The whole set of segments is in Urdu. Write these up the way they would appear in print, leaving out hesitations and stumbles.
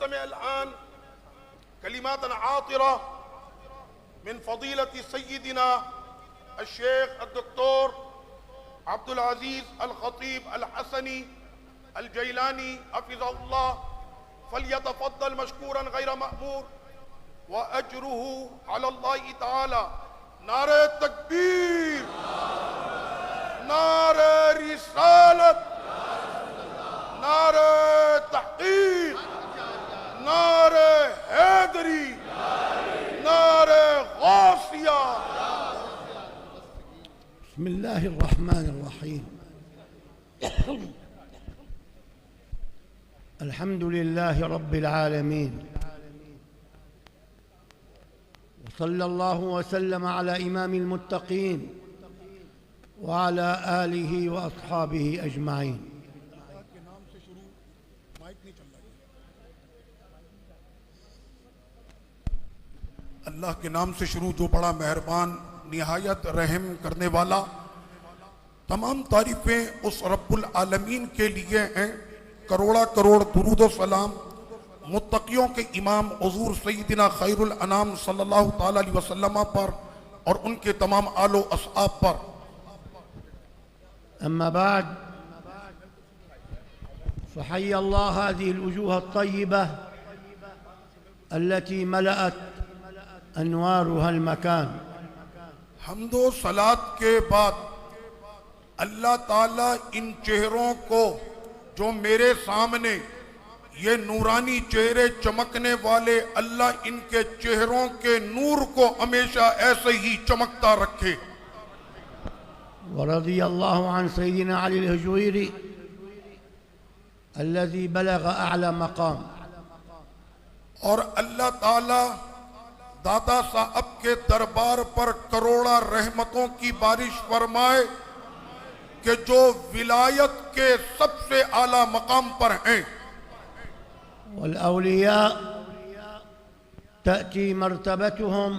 نستمع الآن كلمات عاطرة من فضيلة سيدنا الشيخ الدكتور عبد العزيز الخطيب الحسني الجيلاني حفظه الله، فليتفضل مشكورا غير مأمور وأجره على الله تعالى. نعرہ تکبیر، نعرہ رسالت، نعرہ تحقیق، نعرہ حیدری، نعرہ غوثیہ. بسم اللہ الرحمن الرحیم. الحمد لله رب العالمين، وصلى الله وسلم على إمام المتقين وعلى آله وأصحابه أجمعين. اللہ کے نام سے شروع جو بڑا مہربان نہایت رحم کرنے والا. تمام تعریفیں اس رب العالمین کے لیے ہیں. کروڑا کروڑ درود و سلام متقیوں کے امام حضور سیدنا خیر الانام صلی اللہ تعالی علیہ وسلم پر اور ان کے تمام آل و اصحاب پر. أما بعد، فحي الله هذه الوجوه الطيبة التي ملأت أنوارها المكان. حمد و صلات کے بعد اللہ تعالیٰ ان چہروں کو جو میرے سامنے یہ نورانی چہرے چمکنے والے، اللہ ان کے چہروں کے نور کو ہمیشہ ایسے ہی چمکتا رکھے. ورضي الله عن سيدنا علي الهجويري الذي بلغ أعلى مقام. اور اللہ تعالیٰ داتا صاحب کے دربار پر کروڑا رحمتوں کی بارش فرمائے کہ جو ولایت کے سب سے اعلیٰ مقام پر ہیں. والأولياء تأتي مرتبتهم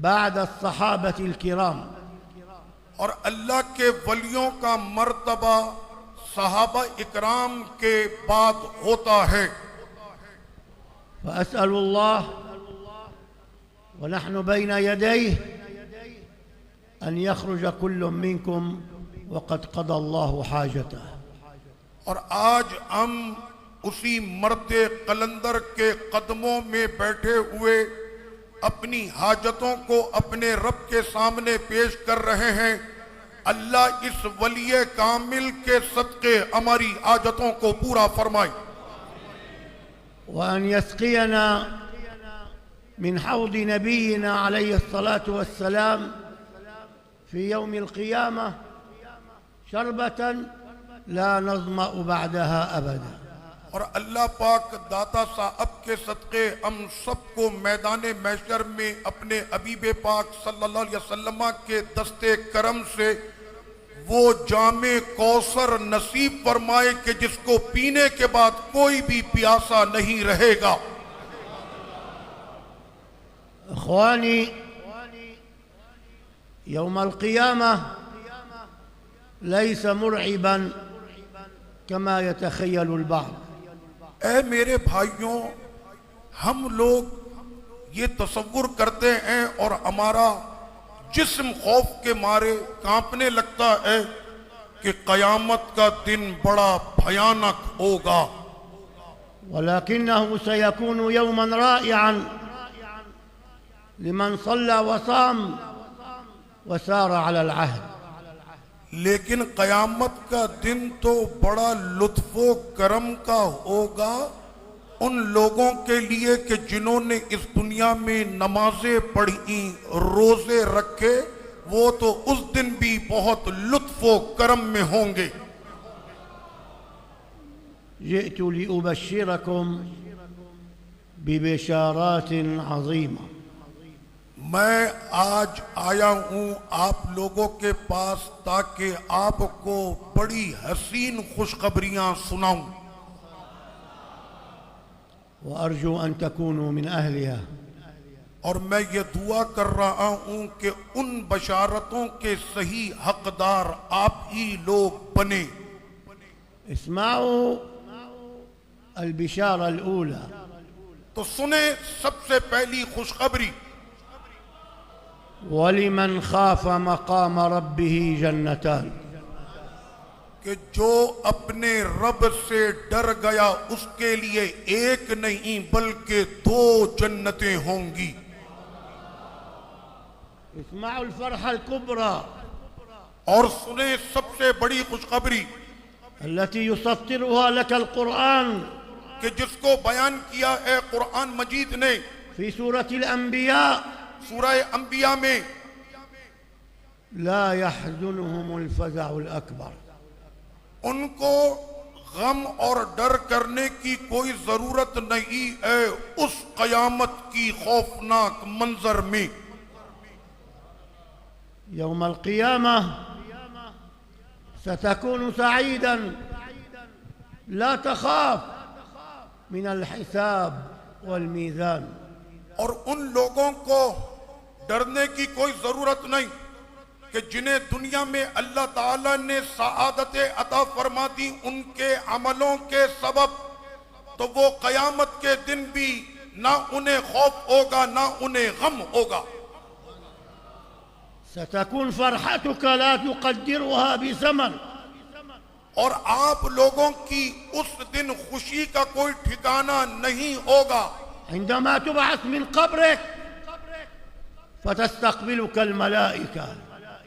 بعد الصحابة الكرام. اور اللہ کے ولیوں کا مرتبہ صحابہ اکرام کے بعد ہوتا ہے. فأسأل الله ونحن بين يديه أن يخرج كل منكم وقد قضى الله حاجته. اور آج ہم اسی مرد قلندر کے قدموں میں بیٹھے ہوئے اپنی حاجتوں کو اپنے رب کے سامنے پیش کر رہے ہیں. اللہ اس ولی کامل کے صدقے ہماری حاجتوں کو پورا فرمائے. وأن يسقينا من حوض نبينا عليه الصلاة والسلام في يوم القيامة شربة لا نظمأ بعدها أبدا. اور اللہ پاک داتا صاحب کے صدقے ہم سب کو میدان محشر میں اپنے حبیب پاک صلی اللہ علیہ وسلم کے دستے کرم سے وہ جام کوثر نصیب فرمائے کہ جس کو پینے کے بعد کوئی بھی پیاسا نہیں رہے گا. اخوانی، يوم القيامة ليس مرعبا كما يتخيل البعض. اے میرے بھائیوں، ہم لوگ یہ تصور کرتے ہیں اور ہمارا جسم خوف کے مارے کانپنے لگتا ہے کہ قیامت کا دن بڑا بھیانک ہوگا. ولكنه سيكون يوما رائعا لمن صلى وصام وسار على العهد. لیکن قیامت کا دن تو بڑا لطف و کرم کا ہوگا ان لوگوں کے لیے کہ جنہوں نے اس دنیا میں نمازیں پڑھی، روزے رکھے، وہ تو اس دن بھی بہت لطف و کرم میں ہوں گے. جئت لأبشركم ببشارات عظيمة. میں آج آیا ہوں آپ لوگوں کے پاس تاکہ آپ کو بڑی حسین خوشخبریاں سناؤں. وأرجو أن تكونوا من أهلها. اور میں یہ دعا کر رہا ہوں کہ ان بشارتوں کے صحیح حقدار آپ ہی لوگ بنے. اسمعوا البشارة الأولى تو سنیں سب سے پہلی خوشخبری، ولمن خاف مقام ربه جنتان، کہ جو اپنے رب سے ڈر گیا اس کے لیے ایک نہیں بلکہ 2 جنتیں ہوں گی۔ اسمعوا الفرحة الكبرى اور سنیں سب سے بڑی خوشخبری التي يسطرها لك القرآن کہ جس کو بیان کیا ہے قرآن مجید نے في سورة الأنبياء، سورہ انبیاء میں، لا يحزنهم الفزع الأكبر، ان کو غم اور ڈر کرنے کی کوئی ضرورت نہیں ہے اس قیامت کی خوفناک منظر میں۔ يوم القيامة ستكون سعيدا، لا تخاف من الحساب والميزان، اور ان لوگوں کو ڈرنے کی کوئی ضرورت نہیں کہ جنہیں دنیا میں اللہ تعالیٰ نے سعادت عطا فرما دی ان کے عملوں کے سبب، تو وہ قیامت کے دن بھی نہ انہیں خوف ہوگا نہ انہیں غم ہوگا۔ ستكون فرحتك لا تقدرها بثمن، اور آپ لوگوں کی اس دن خوشی کا کوئی ٹھکانہ نہیں ہوگا عندما تبعث من قبرك فتستقبلك الملائكة،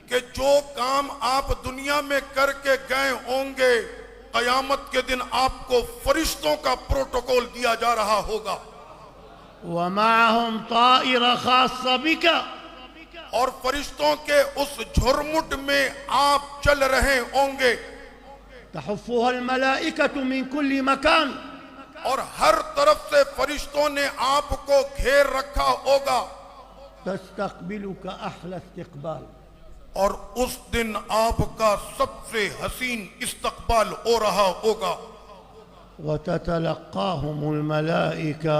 کہ جو کام آپ دنیا میں کر کے گئے ہوں گے قیامت کے دن آپ کو فرشتوں کا پروٹوکول دیا جا رہا ہوگا، ومعهم طائرة خاصة بك، اور فرشتوں کے اس جھرمٹ میں آپ چل رہے ہوں گے، تحفها الملائكة من كل مكان، اور ہر طرف سے فرشتوں نے آپ کو گھیر رکھا ہوگا، تستقبلك أحلى استقبال، اور اس دن آپ کا سب سے حسین استقبال ہو رہا ہوگا۔ وتتلقاهم الملائكة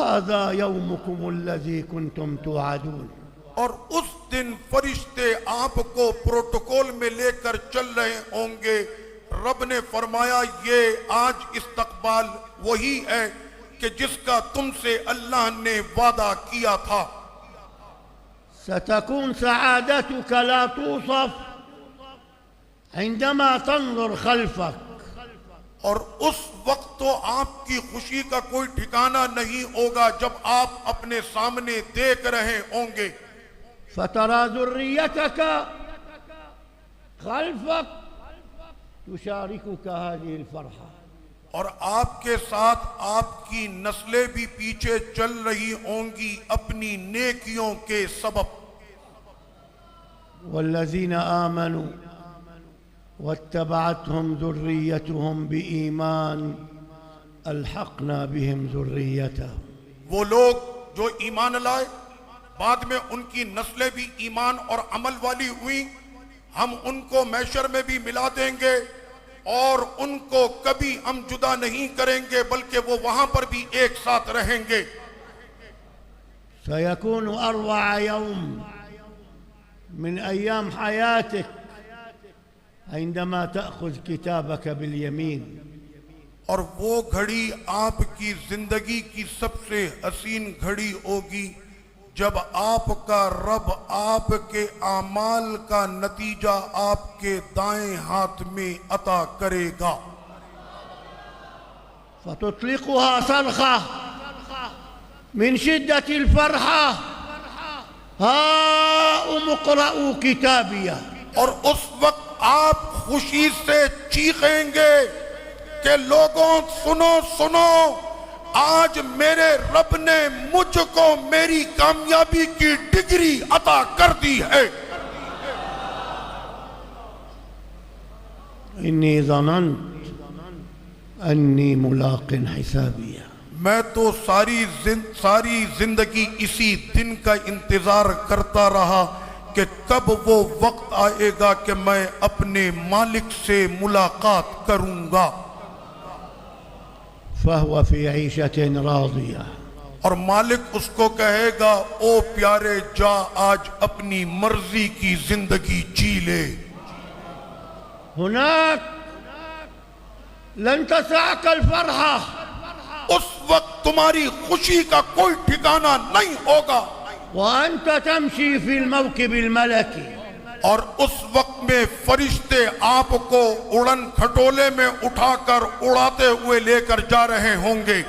هذا يومكم الذي كنتم توعدون، اور اس دن فرشتے آپ کو پروٹوکول میں لے کر چل رہے ہوں گے۔ رب نے فرمایا یہ آج استقبال وہی ہے کہ جس کا تم سے اللہ نے وعدہ کیا تھا۔ ستكون سعادتك لا توصف عندما تنظر خلفك، اور اس وقت تو آپ کی خوشی کا کوئی ٹھکانہ نہیں ہوگا جب آپ اپنے سامنے دیکھ رہے ہوں گے۔ فترى ذريتك خلفك تشاركك هذه الفرحة، اور آپ کے ساتھ آپ کی نسلیں بھی پیچھے چل رہی ہوں گی اپنی نیکیوں کے سبب۔ والذين آمنوا واتبعتهم ذريتهم بإيمان ألحقنا بهم ذريتهم، وہ لوگ جو ایمان لائے بعد میں ان کی نسلیں بھی ایمان اور عمل والی ہوئیں، ہم ان کو محشر میں بھی ملا دیں گے اور ان کو کبھی ہم جدا نہیں کریں گے بلکہ وہ وہاں پر بھی ایک ساتھ رہیں گے۔ سيكون أروع يوم من أيام حياتك عندما تأخذ كتابك باليمين، اور وہ گھڑی آپ کی زندگی کی سب سے حسین گھڑی ہوگی جب آپ کا رب آپ کے اعمال کا نتیجہ آپ کے دائیں ہاتھ میں عطا کرے گا۔ فتطلقها صرخة من شدة الفرحة، هاؤم اقرءوا كتابيه، اور اس وقت آپ خوشی سے چیخیں گے کہ لوگوں سنو سنو، آج میرے رب نے مجھ کو میری کامیابی کی ڈگری عطا کر دی ہے۔ إني ظننت أني ملاق حسابيه، میں تو ساری زندگی اسی دن کا انتظار کرتا رہا کہ کب وہ وقت آئے گا کہ میں اپنے مالک سے ملاقات کروں گا۔ فهو في عيشة راضية، اور مالک اس کو کہے گا او پیارے جا آج اپنی مرضی کی زندگی جی لے۔ هناك لن تسعك الفرحة اس وقت تمہاری خوشی کا کوئی ٹھکانہ نہیں ہوگا، وأنت تمشي في الموكب الملكي، اور اس وقت میں فرشتے آپ کو اڑن کھٹولے میں اٹھا کر اڑاتے ہوئے لے کر جا رہے ہوں گے۔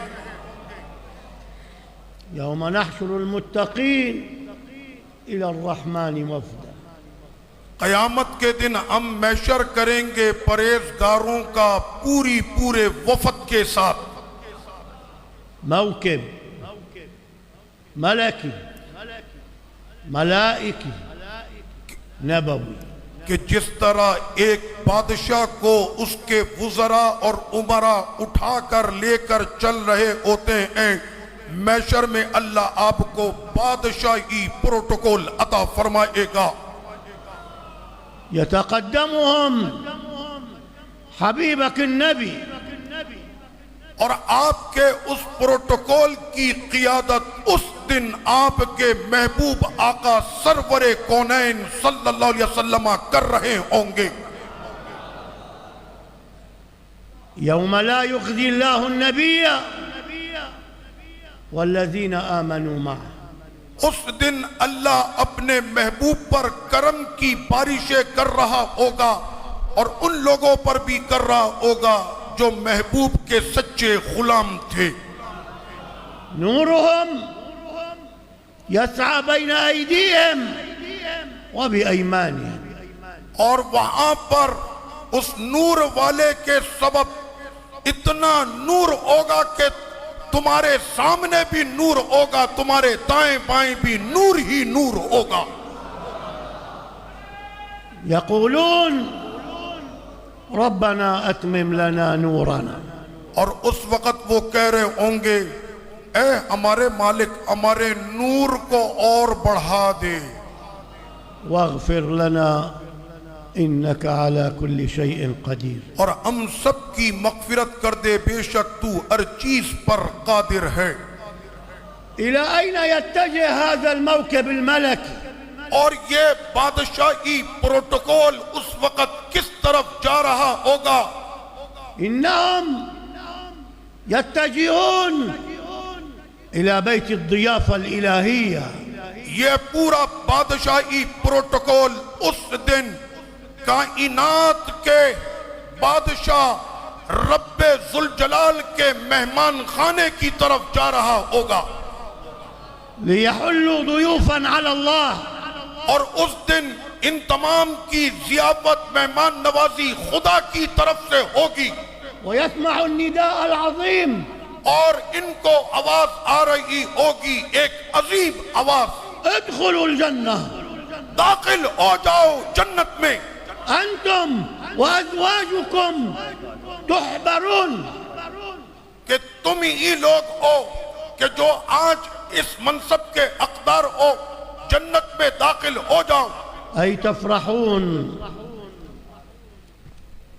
يوم نحشر المتقين إلى الرحمن وفدا، قیامت کے دن ہم محشر کریں گے پرہیزگاروں کا پورے وفد کے ساتھ۔ موكب ملكي ملائكي نبوي، کہ جس طرح ایک بادشاہ کو اس کے وزراء اور امراء اٹھا کر لے کر چل رہے ہوتے ہیں، محشر میں اللہ آپ کو بادشاہی پروٹوکول عطا فرمائے گا۔ يتقدمهم حبيبك النبي، اور آپ کے اس پروٹوکول کی قیادت اس دن آپ کے محبوب آقا سرور کونین صلی اللہ علیہ وسلم کر رہے ہوں گے۔ يوم لا يخزي الله النبي والذين آمنوا معه، اس دن اللہ اپنے محبوب پر کرم کی بارشیں کر رہا ہوگا اور ان لوگوں پر بھی کر رہا ہوگا جو محبوب کے سچے غلام تھے۔ نورهم يسعى بين أيديهم وبأيمانهم، اور وہاں پر اس نور والے کے سبب اتنا نور ہوگا کہ تمہارے سامنے بھی نور ہوگا، تمہارے دائیں بائیں بھی نور ہی نور ہوگا۔ يقولون ربنا أتمم لنا نورنا، اور اس وقت وہ کہہ رہے ہوں گے اے ہمارے مالک ہمارے نور کو اور بڑھا دے، واغفر لنا إنك على كل شيء قدير۔ اور ہم سب کی مغفرت کر دے، بے شک تو ہر چیز پر قادر ہے۔ إلى أين يتجه هذا الموكب الملكي؟ اور یہ بادشاہی پروٹوکول اس وقت کس طرف جا رہا ہوگا؟ إنهم يتجهون إلى بيت الضيافة الإلهية، یہ پورا بادشاہی پروٹوکول اس دن کائنات کے بادشاہ رب ذوالجلال کے مہمان خانے کی طرف جا رہا ہوگا، ليحلوا ضيوفا على الله، اور اس دن ان تمام کی ضیافت مہمان نوازی خدا کی طرف سے ہوگی، ويسمع النداء العظيم اور ان کو آواز آ رہی ہوگی، ایک عظیم آواز، ادخلوا الجنة داخل ہو جاؤ جنت میں، أنتم وأزواجكم تحبرون، کہ تم ہی لوگ ہو کہ جو آج اس منصب کے اقدار ہو، جنت میں داخل ہو جاؤ۔ أي تفرحون۔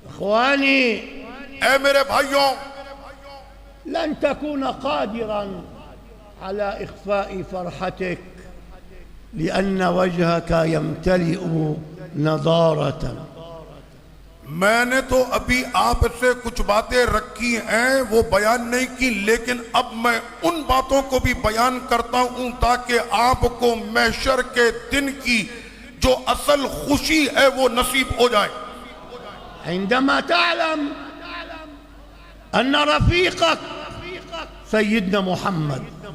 إخواني، اے میرے بھائیوں، لن تكون قادرا على إخفاء فرحتك لأن وجهك يمتلئ نضارة۔ میں نے تو ابھی آپ سے کچھ باتیں رکھی ہیں وہ بیان نہیں کی، لیکن اب میں ان باتوں کو بھی بیان کرتا ہوں تاکہ آپ کو محشر کے دن کی جو اصل خوشی ہے وہ نصیب ہو جائے۔ عندما تعلم أن رفيقك سيدنا محمد،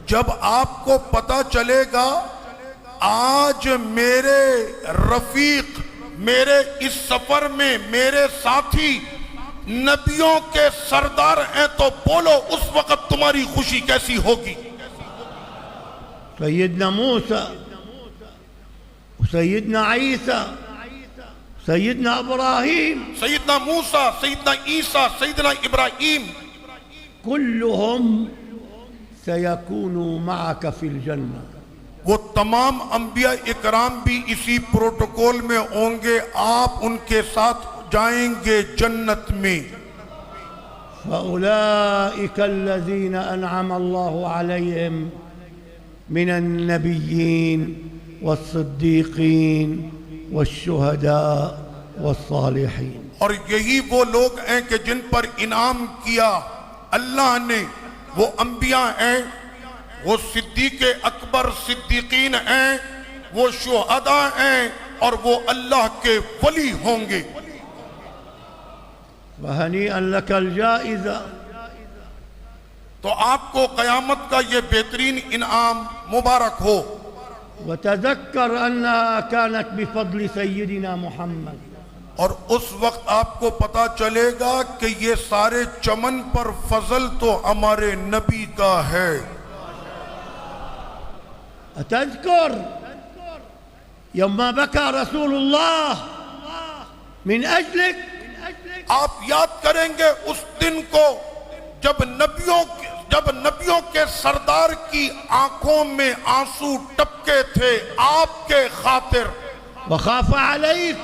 جب آپ کو پتا چلے گا آج میرے رفیق، میرے اس سفر میں میرے ساتھی نبیوں کے سردار ہیں، تو بولو اس وقت تمہاری خوشی کیسی ہوگی؟ سيدنا موسى وسيدنا عيسى سيدنا إبراهيم، سیدنا موسیٰ، سیدنا عیسیٰ، سیدنا ابراہیم، كلهم سيكونوا معك في الجنة۔ وہ تمام انبیاء اکرام بھی اسی پروٹوکول میں ہوں گے، آپ ان کے ساتھ جائیں گے جنت میں۔ فأولئك الذين أنعم الله عليهم من النبيين والصديقين والشهداء والصالحين۔ اور یہی وہ لوگ ہیں کہ جن پر انعام کیا اللہ نے، وہ انبیاء ہیں، وہ صدیق اکبر صدیقین ہیں، وہ شہداء ہیں، اور وہ اللہ کے ولی ہوں گے۔ وهنيئا لك الجائزة۔ تو آپ کو قیامت کا یہ بہترین انعام مبارک ہو۔ وتذكر أنها كانت بفضل سيدنا محمد، اور اس وقت آپ کو پتا چلے گا کہ یہ سارے چمن پر فضل تو ہمارے نبی کا ہے۔ أتذكر يوم بكى رسول الله من أجلك؟ آپ یاد کریں گے اس دن کو جب نبیوں کے سردار کی آنکھوں میں آنسو ٹپکے تھے آپ کے خاطر۔ وخاف عليك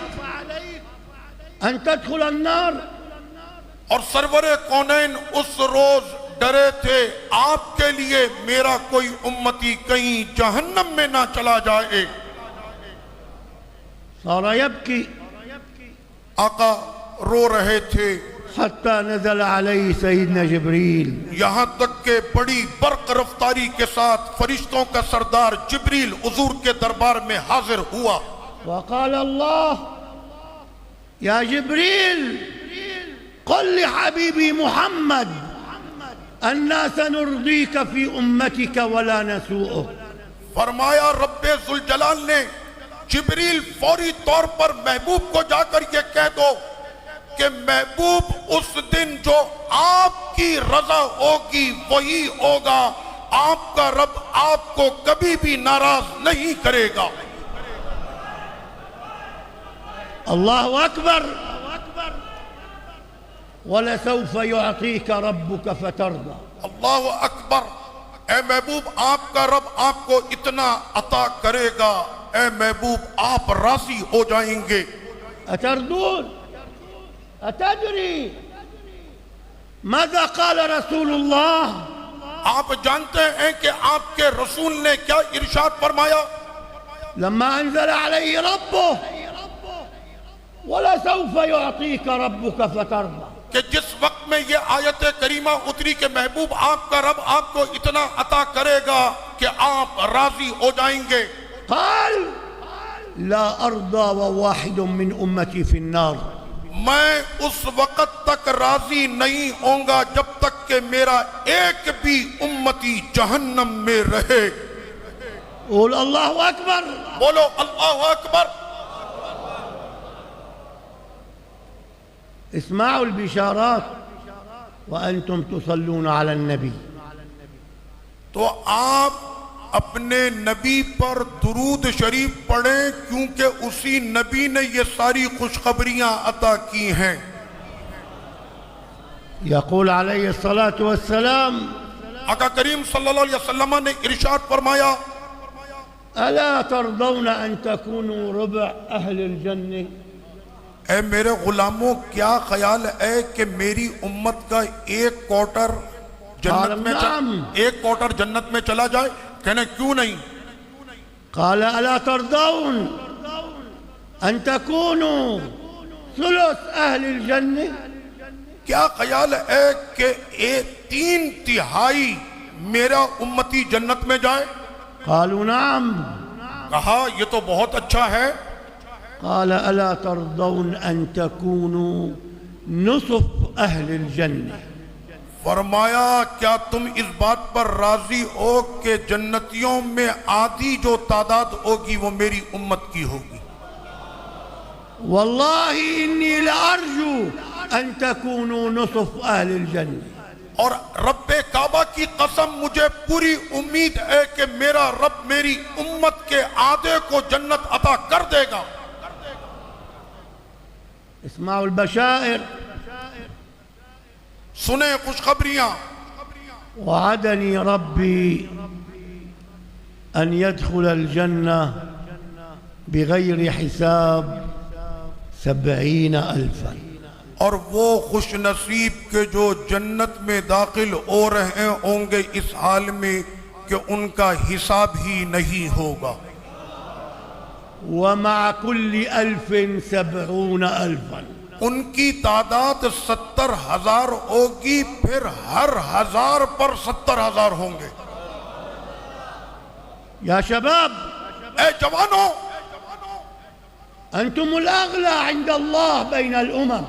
أن تدخل النار، اور سرور کونین اس روز ڈرے تھے آپ کے لیے میرا کوئی امتی کہیں جہنم میں نہ چلا جائے۔ صار يبكي آقا رو رہے تھے حتى نزل عليه سيدنا جبريل، یہاں تک کہ بڑی برق رفتاری کے ساتھ فرشتوں کا سردار جبریل حضور کے دربار میں حاضر ہوا۔ وقال الله يا جبريل قل لحبيبي محمد أننا سنرضيك في أمتك ولا نسوءك۔ فرمایا رب ذوالجلال نے جبریل فوری طور پر محبوب کو جا کر یہ کہہ دو کہ محبوب اس دن جو آپ کی رضا ہوگی وہی ہوگا، آپ کا رب آپ کو کبھی بھی ناراض نہیں کرے گا۔ الله أكبر، ولسوف يعطيك ربك فترضى۔ اللہ اکبر، اے محبوب آپ کا رب آپ کو اتنا عطا کرے گا، اے محبوب آپ راضی ہو جائیں گے۔ أترضون؟ أتدري ماذا قال رسول الله؟ آپ جانتے ہیں کہ آپ کے رسول نے کیا ارشاد فرمایا؟ لما أنزل عليه ربه ولسوف يعطيك ربك فترضى، کہ جس وقت میں یہ آیت کریمہ اتری کہ محبوب آپ کا رب آپ کو اتنا عطا کرے گا کہ آپ راضی ہو جائیں گے۔ قال لا أرضى وواحد من أمتي في النار، میں اس وقت تک راضی نہیں ہوں گا جب تک کہ میرا ایک بھی امتی جہنم میں رہے۔ قول الله أكبر۔ بولو اللہ اکبر۔ اسمعوا البشارات وأنتم تصلون على النبي۔ تو آپ اپنے نبی پر درود شریف پڑھیں کیونکہ اسی نبی نے یہ ساری خوشخبریاں عطا کی ہیں۔ يقول عليه الصلاة والسلام آقا کریم صلی اللہ علیہ وسلم نے ارشاد فرمایا ألا ترضون أن تكونوا ربع أهل الجنة؟ اے میرے غلاموں کیا خیال ہے کہ میری امت کا ایک کوارٹر جنت میں چلا جائے؟ کہنے کیوں نہیں؟ قال ألا ترضون أن تكونوا ثلث أهل الجنة؟ کیا خیال ہے کہ 3/3 میرا امتی جنت میں جائے؟ قالوا نعم۔ کہا یہ تو بہت اچھا ہے۔ قال ألا ترضون أن تكونوا نصف أهل الجنة؟ فرمایا کیا تم اس بات پر راضی ہو کہ جنتیوں میں آدھی جو تعداد ہوگی وہ میری امت کی ہوگی؟ والله إني لأرجو أن تكونوا نصف أهل الجنة۔ اور رب کعبہ کی قسم مجھے پوری امید ہے کہ میرا رب میری امت کے آدھے کو جنت عطا کر دے گا۔ اسمعوا البشائر، سنیں خوشخبریاں۔ وعدني ربي أن يدخل الجنة بغير حساب 70,000۔ اور وہ خوش نصیب کے جو جنت میں داخل ہو رہے ہوں گے اس حال میں کہ ان کا حساب ہی نہیں ہوگا۔ ومع كل 1000 70,000۔ ان کی تعداد 70,000 ہوگی، پھر ہر 1000 پر 70,000 ہوں گے۔ يا شباب اے جوانوں، أنتم الأغلى عند الله بين الأمم،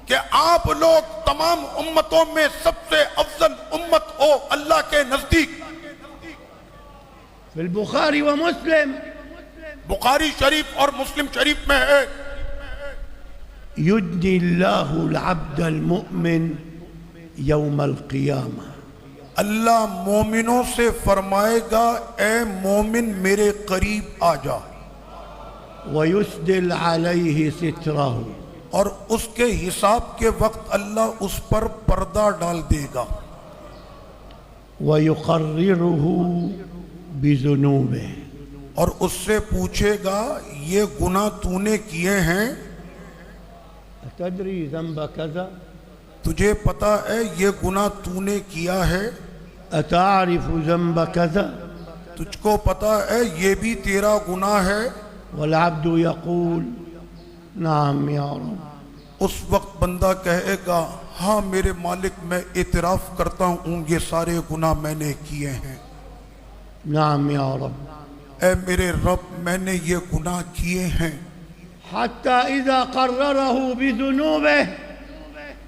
کہ آپ لوگ تمام امتوں میں سب سے افضل امت ہو اللہ کے نزدیک۔ في البخاري ومسلم بخاری شریف اور مسلم شریف میں ہے، يدني الله العبد المؤمن يوم القيامة، اللہ مومنوں سے فرمائے گا اے مومن میرے قریب آ جا، ويسدل عليه ستره، اور اس کے حساب کے وقت اللہ اس پر پردہ ڈال دے گا، ويقرره بذنوبه، اور اس سے پوچھے گا یہ گناہ تو نے کیے ہیں، أتدري ذنب كذا؟ تجھے پتا ہے یہ گناہ تو نے کیا ہے، أتعرف ذنب كذا؟ تجھ کو پتا ہے یہ بھی تیرا گناہ ہے، والعبد يقول نعم يا رب، اس وقت بندہ کہے گا ہاں میرے مالک میں اعتراف کرتا ہوں یہ سارے گناہ میں نے کیے ہیں، نعم يا رب، اے میرے رب میں نے یہ گناہ کیے ہیں، حتى إذا قرره بذنوبه،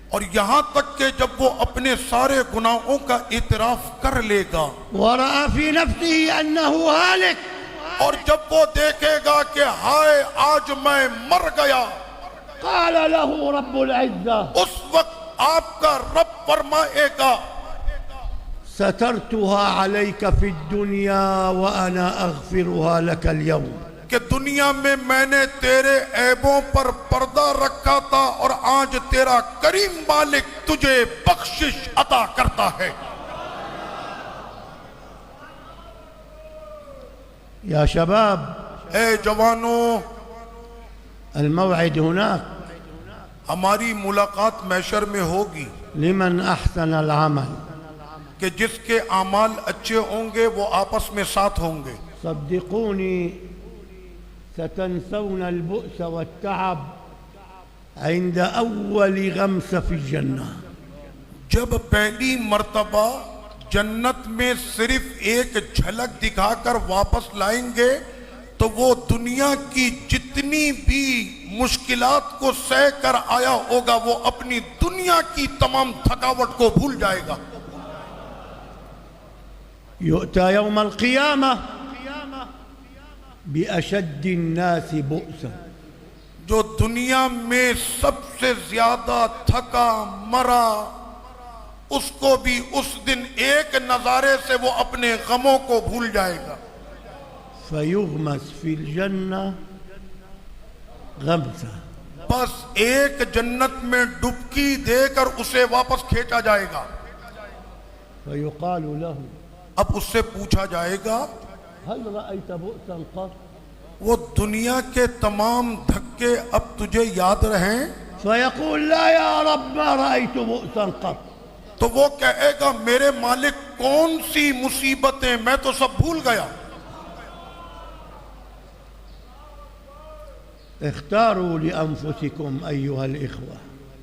اور یہاں تک کہ جب وہ اپنے سارے گناہوں کا اعتراف کر لے گا ورأى في نفسه أنه هالك، اور جب وہ دیکھے گا کہ ہائے آج میں مر گیا، قال له رب العزة اس وقت آپ کا رب فرمائے گا سترتها عليك في الدنيا وأنا أغفرها لك اليوم، کہ دنیا میں نے تیرے عیبوں پر پردہ رکھا تھا اور آج تیرا کریم مالک تجھے بخشش عطا کرتا ہے۔ يا شباب اے جوانوں، الموعد هناك ہماری ملاقات محشر میں ہوگی، لمن أحسن العمل، کہ جس کے اعمال اچھے ہوں گے وہ آپس میں ساتھ ہوں گے۔ صدقوني ستنسون البؤس والتعب عند أول غمسة في الجنة، جب پہلی مرتبہ جنت میں صرف ایک جھلک دکھا کر واپس لائیں گے تو وہ دنیا کی جتنی بھی مشکلات کو سہ کر آیا ہوگا وہ اپنی دنیا کی تمام تھکاوٹ کو بھول جائے گا۔ يؤتى يوم القيامة بأشد الناس بؤسا، جو دنیا میں سب سے زیادہ تھکا مرا اس کو بھی اس دن ایک نظارے سے وہ اپنے غموں کو بھول جائے گا۔ فيغمس في الجنة غمسة، بس ایک جنت میں ڈبکی دے کر اسے واپس کھینچا جائے گا، فيقال له اب اس سے پوچھا جائے گا هل رأيت بؤسا قط؟ وہ دنیا کے تمام دھکے اب تجھے یاد رہیں؟ فيقول لا يا رب ما رأيت بؤسا قط، تو وہ کہے گا میرے مالک کون سی مصیبتیں، میں تو سب بھول گیا۔ اختاروا لأنفسكم أيها الإخوة،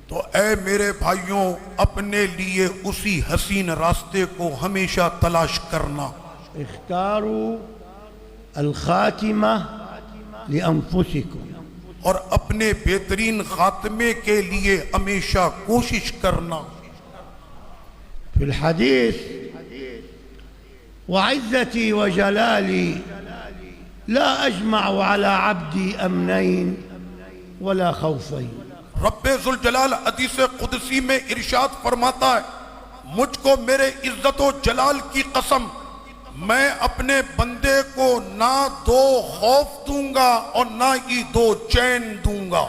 تو اے میرے بھائیوں اپنے لیے اسی حسین راستے کو ہمیشہ تلاش کرنا، اختاروا الخاتمة لأنفسكم، اور اپنے بہترین خاتمے کے لیے ہمیشہ کوشش کرنا۔ في الحديث وعزتي وجلالي لا أجمع على عبدي أمنين ولا خوفين، رب ذوالجلال حدیث قدسی میں ارشاد فرماتا ہے مجھ کو میرے عزت و جلال کی قسم میں اپنے بندے کو نہ دو خوف دوں گا اور نہ ہی دو چین دوں گا۔